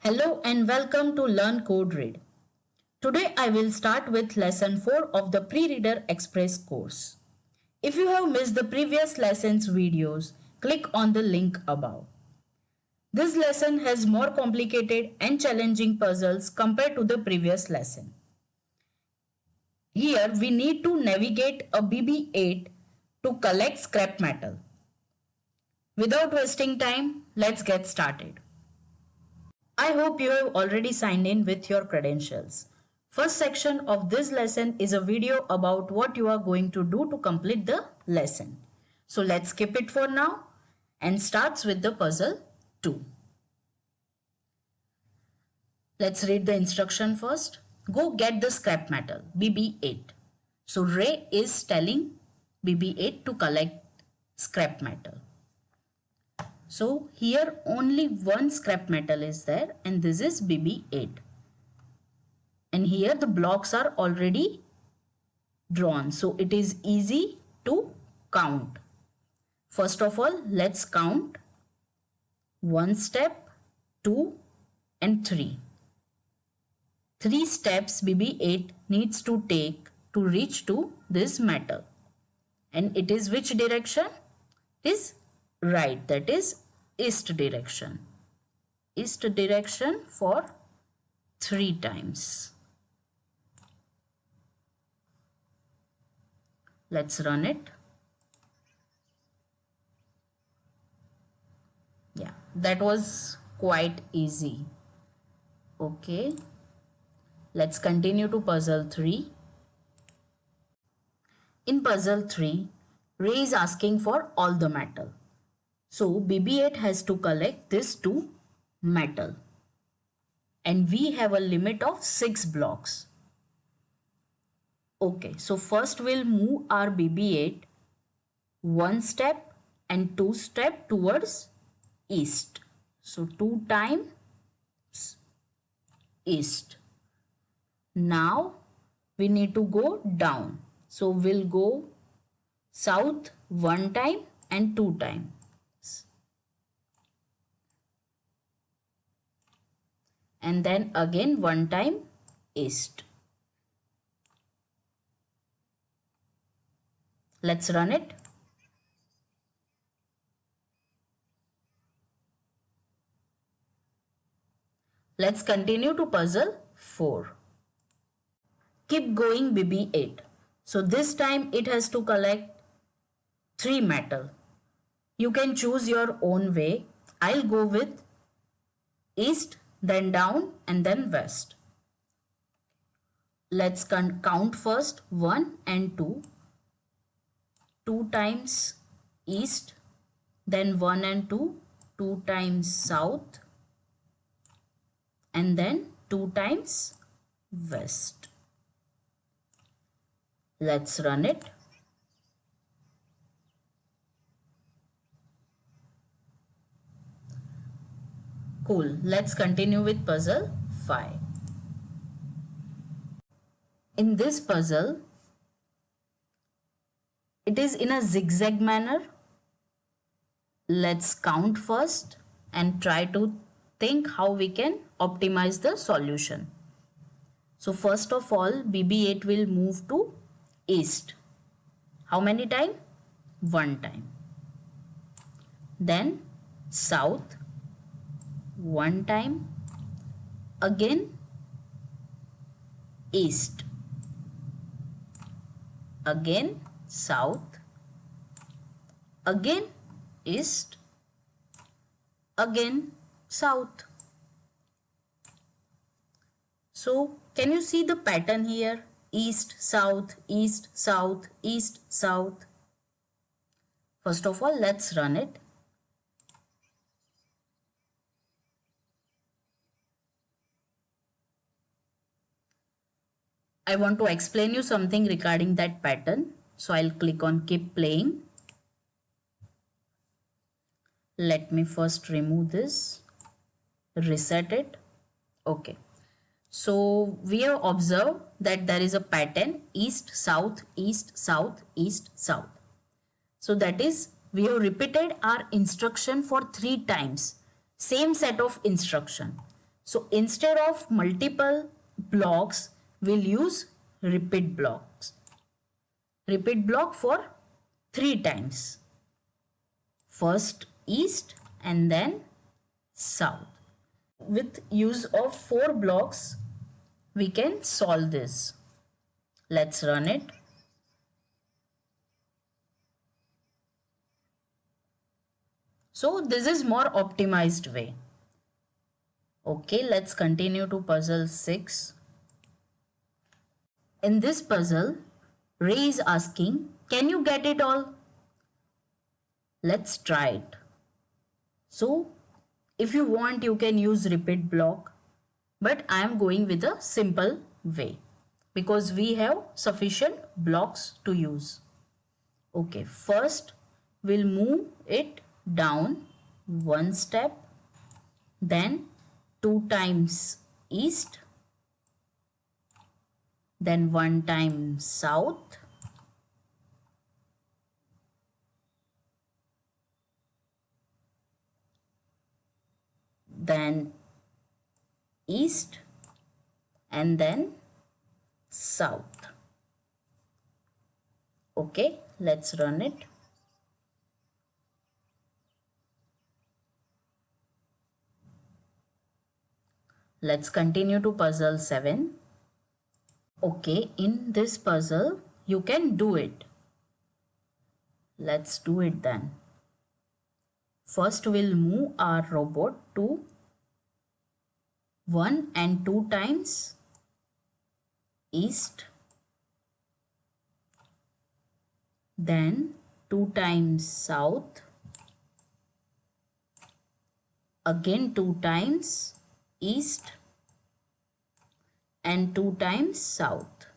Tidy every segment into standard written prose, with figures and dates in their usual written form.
Hello and welcome to Learn Code Read. Today I will start with lesson 4 of the Pre-Reader Express course. If you have missed the previous lessons videos, click on the link above. This lesson has more complicated and challenging puzzles compared to the previous lesson. Here we need to navigate a BB-8 to collect scrap metal. Without wasting time, let's get started. I hope you have already signed in with your credentials. First section of this lesson is a video about what you are going to do to complete the lesson. So let's skip it for now and starts with the puzzle 2. Let's read the instruction first. Go get the scrap metal BB-8. So Ray is telling BB-8 to collect scrap metal. So here only one scrap metal is there and this is BB-8. And here the blocks are already drawn. So it is easy to count. First of all, let's count 1 step, 2 and 3. 3 steps BB-8 needs to take to reach to this metal. And it is which direction? It is right, that is east direction. East direction for 3 times. Let's run it. Yeah, that was quite easy. Okay, let's continue to puzzle 3. In puzzle 3, Ray is asking for all the metal. So BB-8 has to collect this 2 metal. And we have a limit of 6 blocks. Okay, so first we'll move our BB-8 1 step and 2 step towards east. So 2 times east. Now we need to go down. So we'll go south 1 time and 2 times. And then again 1 time east. Let's run it. Let's continue to puzzle 4. Keep going BB-8. So this time it has to collect 3 metal. You can choose your own way. I'll go with east, then down and then west. Let's count first 1 and 2. 2 times east, then 1 and 2, 2 times south and then 2 times west. Let's run it. Cool. Let's continue with puzzle 5. In this puzzle, it is in a zigzag manner. Let's count first and try to think how we can optimize the solution. So first of all, BB-8 will move to east. How many times? 1 time. Then south 1 time. Again east. Again south. Again east. Again south. So can you see the pattern here? East, south, east, south, east, south. First of all, let's run it. I want to explain you something regarding that pattern. So I'll click on keep playing. Let me first remove this, reset it. Okay. So we have observed that there is a pattern east, south, east, south, east, south. So that is we have repeated our instruction for 3 times. Same set of instruction. So instead of multiple blocks, we'll use repeat blocks. Repeat block for 3 times. First east and then south. With use of 4 blocks, we can solve this. Let's run it. So this is more optimized way. Okay, let's continue to puzzle 6. In this puzzle, Ray is asking, can you get it all? Let's try it. So if you want, you can use repeat block, but I am going with a simple way because we have sufficient blocks to use. Okay, first we'll move it down 1 step, then 2 times east, then 1 time south, then east, and then south. Okay, let's run it. Let's continue to puzzle 7. Okay, in this puzzle, you can do it. Let's do it then. First, we'll move our robot to 1 and 2 times east, then 2 times south, again 2 times east, and 2 times south.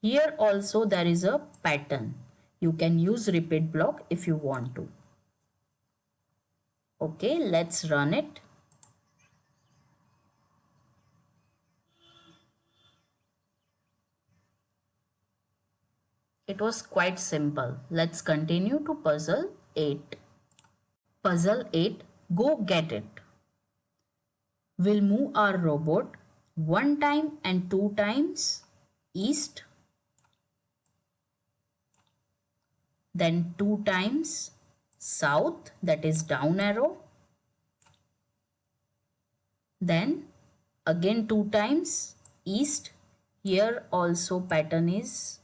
Here also there is a pattern. You can use repeat block if you want to. Okay, let's run it. It was quite simple. Let's continue to puzzle 8. Puzzle 8, go get it. We'll move our robot 1 time and 2 times east, then 2 times south, that is down arrow, then again 2 times east. Here also pattern is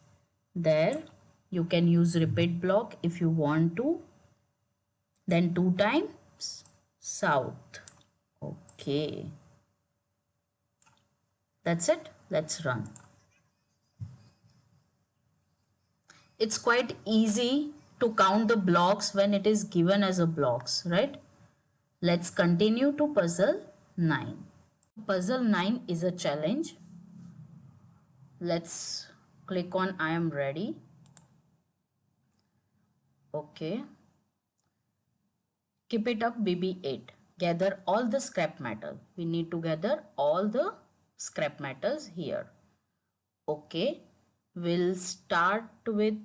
there. You can use repeat block if you want to, then 2 times south. Okay, that's it. Let's run. It's quite easy to count the blocks when it is given as a blocks, right? Let's continue to puzzle 9. Puzzle 9 is a challenge. Let's click on I am ready. Okay. Keep it up BB8. Gather all the scrap metal. We need to gather all the scrap metals here. Okay. We'll start with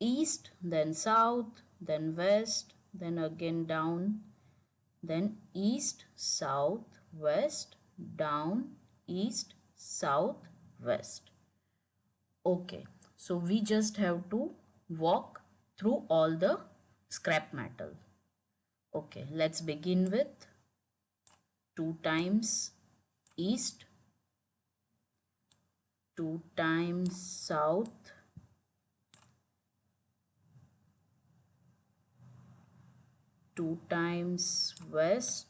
east, then south, then west, then again down, then east, south, west, down, east, south, west. Okay, so we just have to walk through all the scrap metal. Okay, let's begin with 2 times east, 2 times south, 2 times west,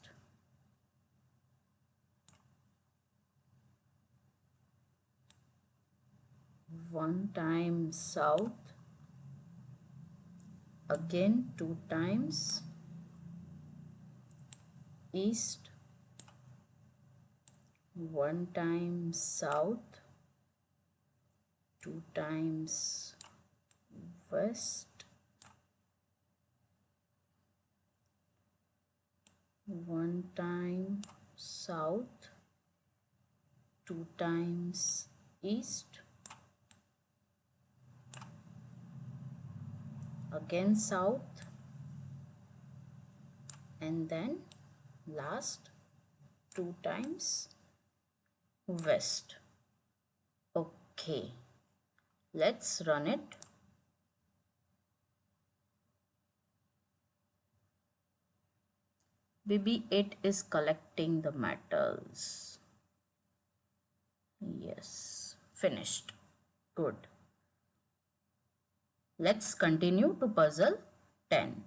1 time south, again 2 times east, 1 time south, 2 times west, 1 time south, 2 times east, again south, and then last 2 times west. Okay, let's run it. BB8 is collecting the metals. Yes, finished. Good. Let's continue to puzzle 10.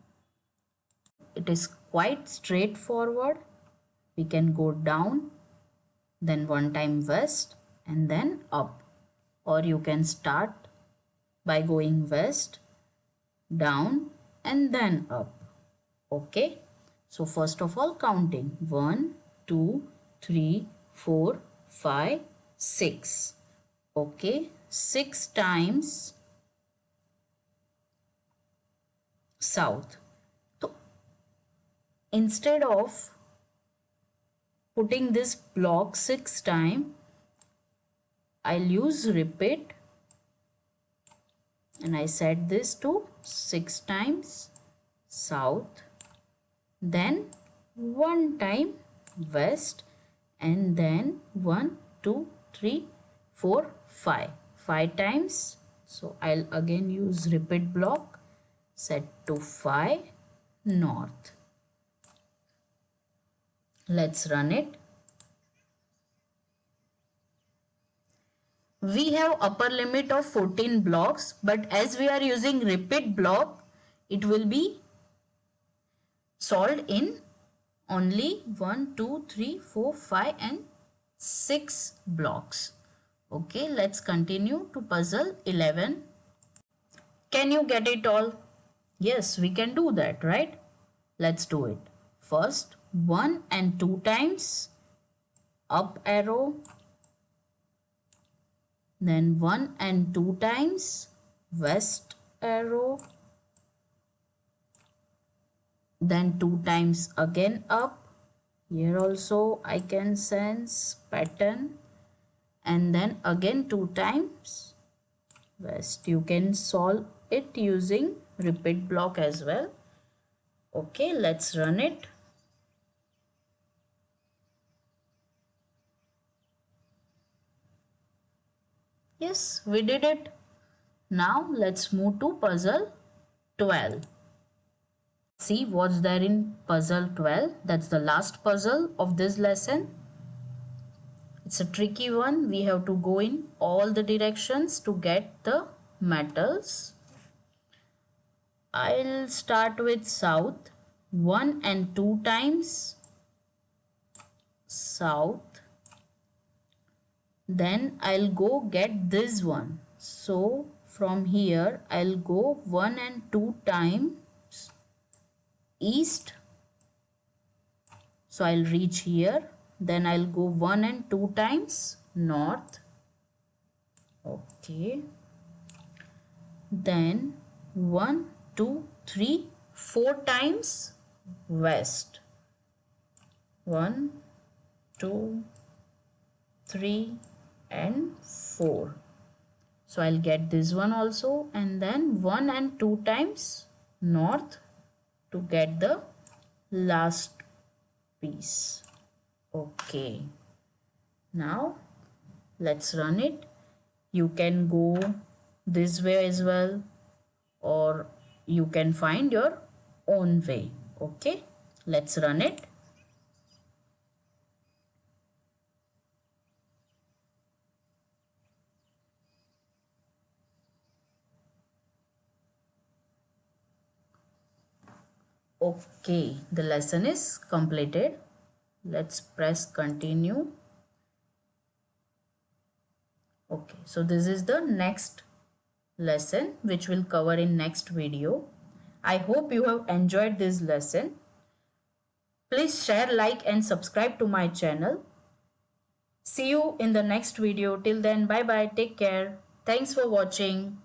It is quite straightforward. We can go down, then one time west and then up. Or you can start by going west, down and then up. Okay. So first of all counting 1, 2, 3, 4, 5, 6. Okay. 6 times south. So instead of putting this block 6 times, I'll use repeat and I set this to 6 times south, then 1 time west and then 1, 2, 3, 4, 5. 5 times. So I'll again use repeat block, set to 5 north. Let's run it. We have upper limit of 14 blocks, but as we are using repeat block, it will be solved in only 1, 2, 3, 4, 5 and 6 blocks. Okay, let's continue to puzzle 11. Can you get it all? Yes, we can do that, right? Let's do it. First, 1 and 2 times up arrow. Then 1 and 2 times west arrow. Then 2 times again up. Here also I can sense pattern. And then again 2 times west. You can solve it using repeat block as well. Okay, let's run it. Yes, we did it. Now let's move to puzzle 12. See what's there in puzzle 12. That's the last puzzle of this lesson. It's a tricky one. We have to go in all the directions to get the metals. I'll start with south. 1 and 2 times south. Then I'll go get this one. So from here I'll go 1 and 2 times east. So I'll reach here. Then I'll go 1 and 2 times north. Okay. Then 1, 2, 3, 4 times west. 1, 2, 3 and 4. So I'll get this one also, and then 1 and 2 times north to get the last piece. Okay. Now let's run it. You can go this way as well, or you can find your own way. Okay. Let's run it. Okay, the lesson is completed. Let's press continue. Okay, so this is the next lesson which we'll cover in next video. I hope you have enjoyed this lesson. Please share, like and subscribe to my channel. See you in the next video. Till then, bye bye. Take care. Thanks for watching.